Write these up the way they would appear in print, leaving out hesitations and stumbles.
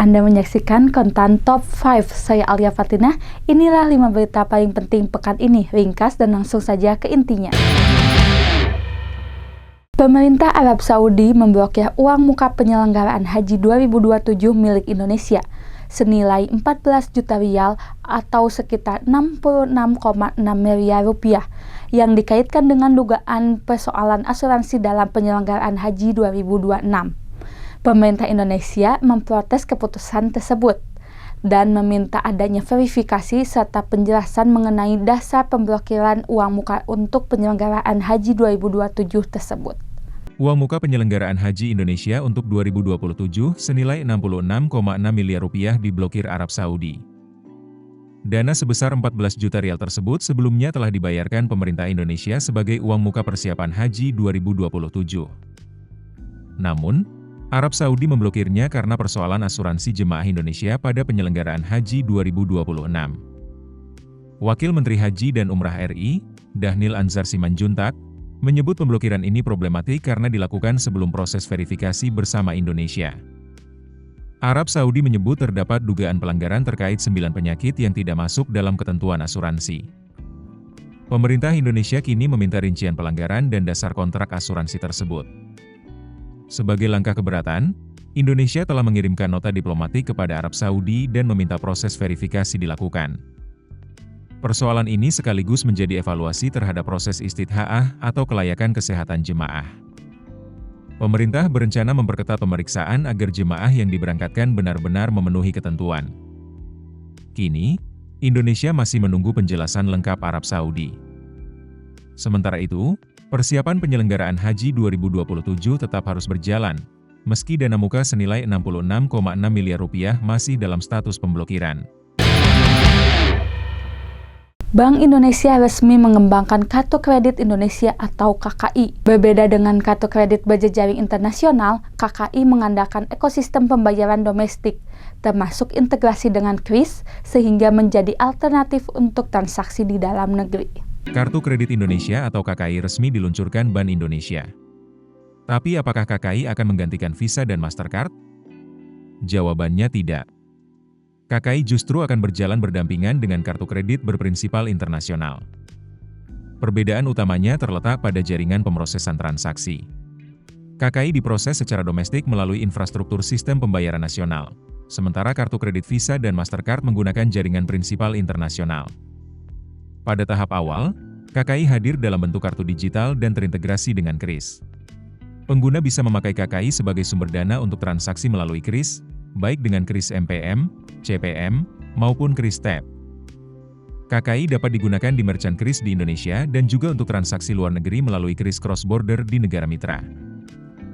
Anda menyaksikan konten Top 5, saya Alia Fatinah. Inilah 5 berita paling penting pekan ini, ringkas dan langsung saja ke intinya. Pemerintah Arab Saudi memblokir uang muka penyelenggaraan haji 2027 milik Indonesia senilai 14 juta rial atau sekitar 66,6 miliar rupiah yang dikaitkan dengan dugaan persoalan asuransi dalam penyelenggaraan haji 2026. Pemerintah Indonesia memprotes keputusan tersebut dan meminta adanya verifikasi serta penjelasan mengenai dasar pemblokiran uang muka untuk penyelenggaraan haji 2027 tersebut. Uang muka penyelenggaraan haji Indonesia untuk 2027 senilai 66,6 miliar rupiah diblokir Arab Saudi. Dana sebesar 14 juta rial tersebut sebelumnya telah dibayarkan pemerintah Indonesia sebagai uang muka persiapan haji 2027. Namun, Arab Saudi memblokirnya karena persoalan asuransi jemaah Indonesia pada penyelenggaraan haji 2026. Wakil Menteri Haji dan Umrah RI, Dhanil Anzar Simanjuntak, menyebut pemblokiran ini problematik karena dilakukan sebelum proses verifikasi bersama Indonesia. Arab Saudi menyebut terdapat dugaan pelanggaran terkait 9 penyakit yang tidak masuk dalam ketentuan asuransi. Pemerintah Indonesia kini meminta rincian pelanggaran dan dasar kontrak asuransi tersebut. Sebagai langkah keberatan, Indonesia telah mengirimkan nota diplomatik kepada Arab Saudi dan meminta proses verifikasi dilakukan. Persoalan ini sekaligus menjadi evaluasi terhadap proses istidhaah atau kelayakan kesehatan jemaah. Pemerintah berencana memperketat pemeriksaan agar jemaah yang diberangkatkan benar-benar memenuhi ketentuan. Kini, Indonesia masih menunggu penjelasan lengkap Arab Saudi. Sementara itu, persiapan penyelenggaraan haji 2027 tetap harus berjalan, meski dana muka senilai 66,6 miliar rupiah masih dalam status pemblokiran. Bank Indonesia resmi mengembangkan Kartu Kredit Indonesia atau KKI. Berbeda dengan kartu kredit berjejaring internasional, KKI mengandalkan ekosistem pembayaran domestik, termasuk integrasi dengan KRIS, sehingga menjadi alternatif untuk transaksi di dalam negeri. Kartu Kredit Indonesia atau KKI resmi diluncurkan Bank Indonesia. Tapi apakah KKI akan menggantikan Visa dan Mastercard? Jawabannya tidak. KKI justru akan berjalan berdampingan dengan kartu kredit berprinsipal internasional. Perbedaan utamanya terletak pada jaringan pemrosesan transaksi. KKI diproses secara domestik melalui infrastruktur sistem pembayaran nasional, sementara kartu kredit Visa dan Mastercard menggunakan jaringan prinsipal internasional. Pada tahap awal, KKI hadir dalam bentuk kartu digital dan terintegrasi dengan KRIS. Pengguna bisa memakai KKI sebagai sumber dana untuk transaksi melalui KRIS, baik dengan KRIS MPM, CPM, maupun KRIS TAP. KKI dapat digunakan di merchant KRIS di Indonesia dan juga untuk transaksi luar negeri melalui KRIS cross-border di negara mitra.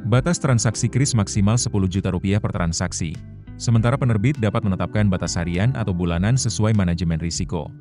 Batas transaksi KRIS maksimal 10 juta rupiah per transaksi, sementara penerbit dapat menetapkan batas harian atau bulanan sesuai manajemen risiko.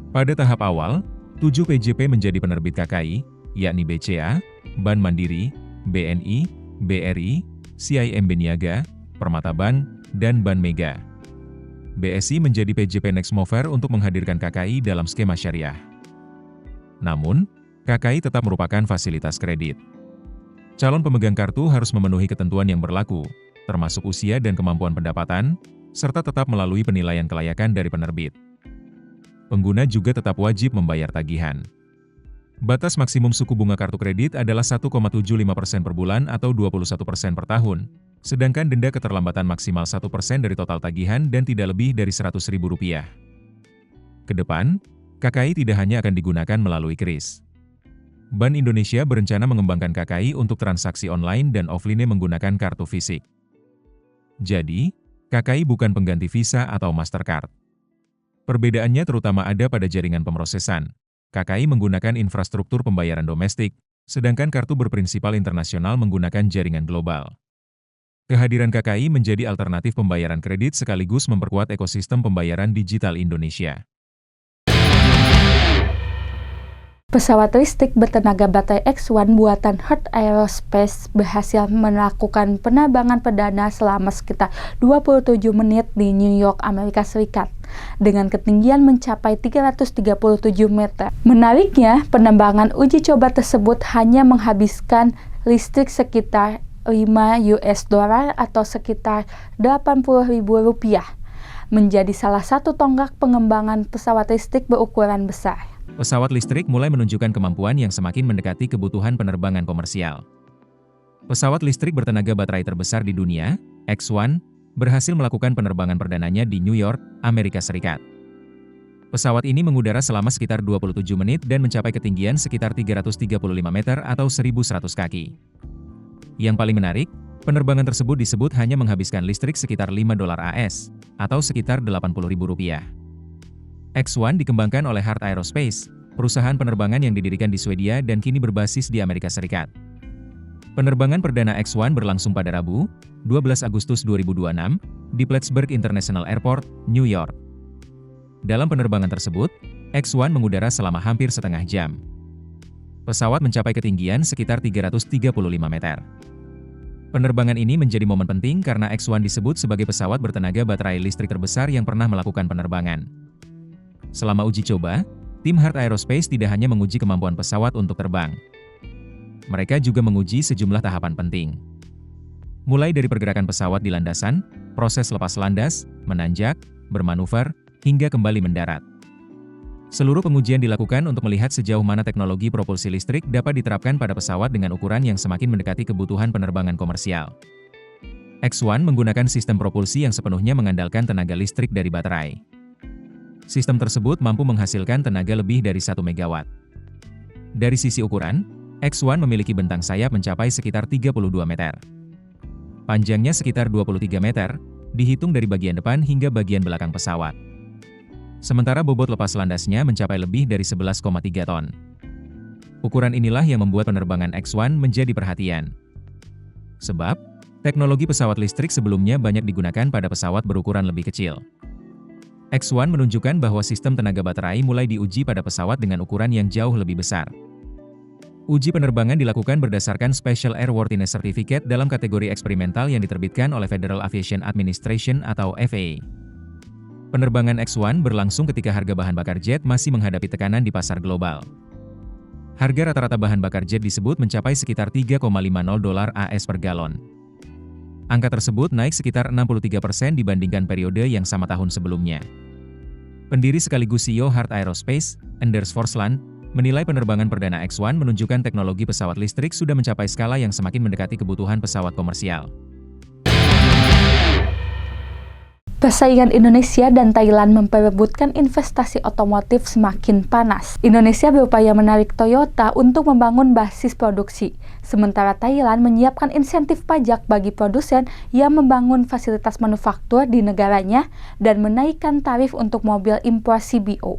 Pada tahap awal, 7 PJP menjadi penerbit KKI, yakni BCA, Bank Mandiri, BNI, BRI, CIMB Niaga, Permata Bank, dan Bank Mega. BSI menjadi PJP Next Mover untuk menghadirkan KKI dalam skema syariah. Namun, KKI tetap merupakan fasilitas kredit. Calon pemegang kartu harus memenuhi ketentuan yang berlaku, termasuk usia dan kemampuan pendapatan, serta tetap melalui penilaian kelayakan dari penerbit. Pengguna juga tetap wajib membayar tagihan. Batas maksimum suku bunga kartu kredit adalah 1,75% per bulan atau 21% per tahun, sedangkan denda keterlambatan maksimal 1% dari total tagihan dan tidak lebih dari Rp100.000. Kedepan, KKI tidak hanya akan digunakan melalui KRIS. Bank Indonesia berencana mengembangkan KKI untuk transaksi online dan offline menggunakan kartu fisik. Jadi, KKI bukan pengganti Visa atau Mastercard. Perbedaannya terutama ada pada jaringan pemrosesan. KKI menggunakan infrastruktur pembayaran domestik, sedangkan kartu berprinsipal internasional menggunakan jaringan global. Kehadiran KKI menjadi alternatif pembayaran kredit sekaligus memperkuat ekosistem pembayaran digital Indonesia. Pesawat listrik bertenaga baterai X1 buatan Heart Aerospace berhasil melakukan penerbangan perdana selama sekitar 27 menit di New York, Amerika Serikat, dengan ketinggian mencapai 337 meter. Menariknya, penerbangan uji coba tersebut hanya menghabiskan listrik sekitar US dollar atau sekitar Rp80.000, menjadi salah satu tonggak pengembangan pesawat listrik berukuran besar. Pesawat listrik mulai menunjukkan kemampuan yang semakin mendekati kebutuhan penerbangan komersial. Pesawat listrik bertenaga baterai terbesar di dunia, X1, berhasil melakukan penerbangan perdananya di New York, Amerika Serikat. Pesawat ini mengudara selama sekitar 27 menit dan mencapai ketinggian sekitar 335 meter atau 1.100 kaki. Yang paling menarik, penerbangan tersebut disebut hanya menghabiskan listrik sekitar $5 AS, atau sekitar Rp80.000. X1 dikembangkan oleh Heart Aerospace, perusahaan penerbangan yang didirikan di Swedia dan kini berbasis di Amerika Serikat. Penerbangan perdana X1 berlangsung pada Rabu, 12 Agustus 2026, di Plattsburgh International Airport, New York. Dalam penerbangan tersebut, X1 mengudara selama hampir setengah jam. Pesawat mencapai ketinggian sekitar 335 meter. Penerbangan ini menjadi momen penting karena X1 disebut sebagai pesawat bertenaga baterai listrik terbesar yang pernah melakukan penerbangan. Selama uji coba, tim Heart Aerospace tidak hanya menguji kemampuan pesawat untuk terbang. Mereka juga menguji sejumlah tahapan penting. Mulai dari pergerakan pesawat di landasan, proses lepas landas, menanjak, bermanuver, hingga kembali mendarat. Seluruh pengujian dilakukan untuk melihat sejauh mana teknologi propulsi listrik dapat diterapkan pada pesawat dengan ukuran yang semakin mendekati kebutuhan penerbangan komersial. X1 menggunakan sistem propulsi yang sepenuhnya mengandalkan tenaga listrik dari baterai. Sistem tersebut mampu menghasilkan tenaga lebih dari 1 megawatt. Dari sisi ukuran, X1 memiliki bentang sayap mencapai sekitar 32 meter. Panjangnya sekitar 23 meter, dihitung dari bagian depan hingga bagian belakang pesawat. Sementara bobot lepas landasnya mencapai lebih dari 11,3 ton. Ukuran inilah yang membuat penerbangan X1 menjadi perhatian. Sebab, teknologi pesawat listrik sebelumnya banyak digunakan pada pesawat berukuran lebih kecil. X1 menunjukkan bahwa sistem tenaga baterai mulai diuji pada pesawat dengan ukuran yang jauh lebih besar. Uji penerbangan dilakukan berdasarkan Special Airworthiness Certificate dalam kategori eksperimental yang diterbitkan oleh Federal Aviation Administration atau FAA. Penerbangan X1 berlangsung ketika harga bahan bakar jet masih menghadapi tekanan di pasar global. Harga rata-rata bahan bakar jet disebut mencapai sekitar $3,50 AS per galon. Angka tersebut naik sekitar 63% dibandingkan periode yang sama tahun sebelumnya. Pendiri sekaligus CEO Heart Aerospace, Anders Forsland, menilai penerbangan perdana X1 menunjukkan teknologi pesawat listrik sudah mencapai skala yang semakin mendekati kebutuhan pesawat komersial. Persaingan Indonesia dan Thailand memperebutkan investasi otomotif semakin panas. Indonesia berupaya menarik Toyota untuk membangun basis produksi, sementara Thailand menyiapkan insentif pajak bagi produsen yang membangun fasilitas manufaktur di negaranya dan menaikkan tarif untuk mobil impor CBO.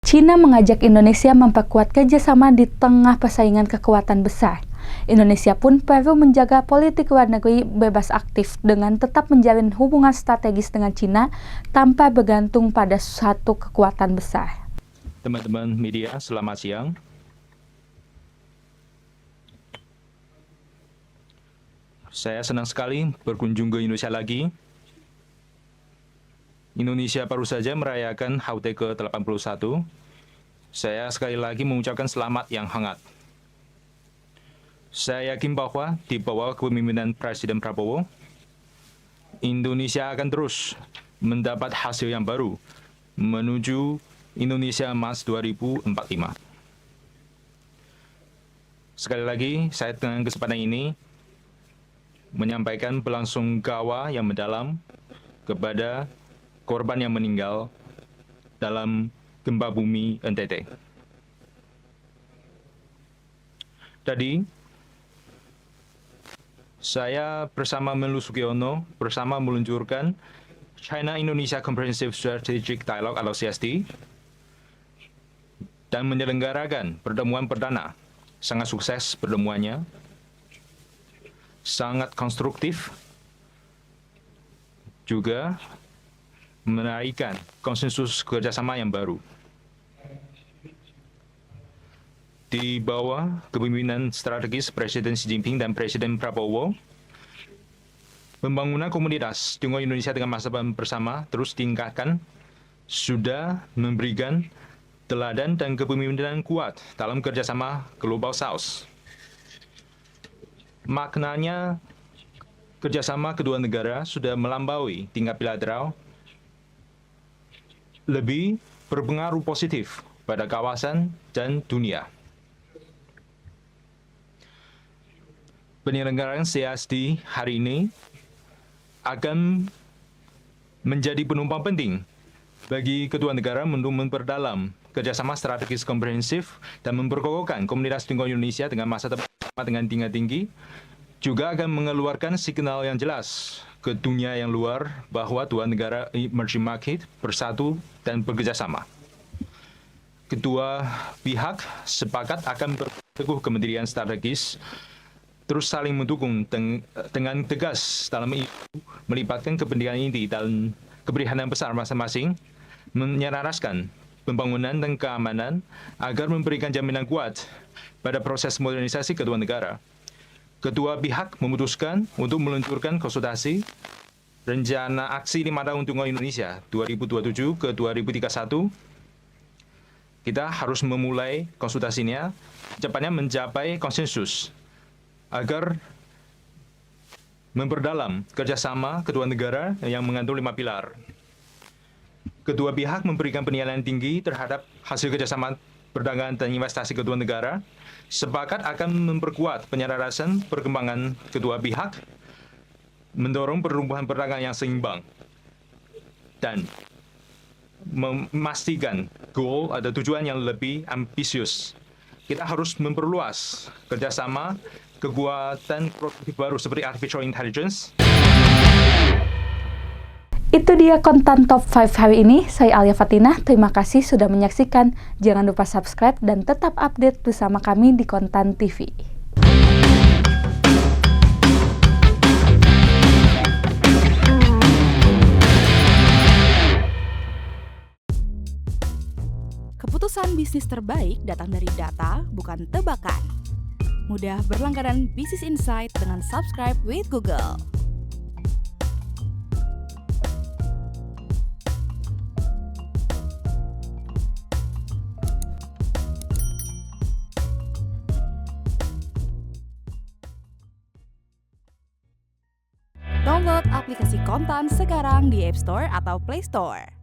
China mengajak Indonesia memperkuat kerjasama di tengah persaingan kekuatan besar. Indonesia pun perlu menjaga politik luar negeri bebas aktif dengan tetap menjalin hubungan strategis dengan China tanpa bergantung pada satu kekuatan besar. Teman-teman media, selamat siang. Saya senang sekali berkunjung ke Indonesia lagi. Indonesia baru saja merayakan HUT ke-81. Saya sekali lagi mengucapkan selamat yang hangat. Saya yakin bahwa di bawah kepemimpinan Presiden Prabowo, Indonesia akan terus mendapat hasil yang baru menuju Indonesia Emas 2045. Sekali lagi, saya dengan kesempatan ini menyampaikan belasungkawa yang mendalam kepada korban yang meninggal dalam gempa bumi NTT. Tadi, saya bersama Menlu Sugiono meluncurkan China-Indonesia Comprehensive Strategic Dialogue atau CSD dan menyelenggarakan pertemuan perdana. Sangat sukses pertemuannya, sangat konstruktif, juga menaikkan konsensus kerjasama yang baru. Di bawah kepemimpinan strategis Presiden Xi Jinping dan Presiden Prabowo, pembangunan komunitas Tiongkok Indonesia dengan masa depan bersama terus ditingkatkan, sudah memberikan teladan dan kepemimpinan kuat dalam kerjasama Global South. Maknanya, kerjasama kedua negara sudah melampaui tingkat bilateral, lebih berpengaruh positif pada kawasan dan dunia. Penyelenggaraan CSD hari ini akan menjadi penumpang penting bagi kedua negara untuk memperdalam kerjasama strategis komprehensif dan memperkokohkan komunitas Tiongkok Indonesia dengan masa depan dengan tingkat tinggi, juga akan mengeluarkan signal yang jelas ke dunia yang luar bahwa dua negara emerging market bersatu dan bekerjasama. Kedua pihak sepakat akan berteguh kementerian strategis terus saling mendukung dengan tegas dalam melibatkan kepentingan inti dan keprihatinan besar masing-masing, menyelaraskan pembangunan dan keamanan agar memberikan jaminan kuat pada proses modernisasi kedua negara. Kedua pihak memutuskan untuk meluncurkan konsultasi rencana aksi 5 tahun Tiongkok Indonesia 2027 ke 2031. Kita harus memulai konsultasinya cepatnya mencapai konsensus agar memperdalam kerjasama kedua negara yang mengandung 5 pilar. Kedua pihak memberikan penilaian tinggi terhadap hasil kerjasama perdagangan dan investasi kedua negara, sepakat akan memperkuat penyelarasan perkembangan kedua pihak, mendorong pertumbuhan perdagangan yang seimbang, dan memastikan goal atau tujuan yang lebih ambisius. Kita harus memperluas kerjasama kekuatan produktif baru seperti artificial intelligence. Itu dia konten top 5 hari ini. Saya Alia Fatinah, terima kasih sudah menyaksikan. Jangan lupa subscribe dan tetap update bersama kami di Kontan TV. Keputusan bisnis terbaik datang dari data, bukan tebakan. Mudah berlangganan Business Insight dengan subscribe with Google. Download aplikasi Kontan sekarang di App Store atau Play Store.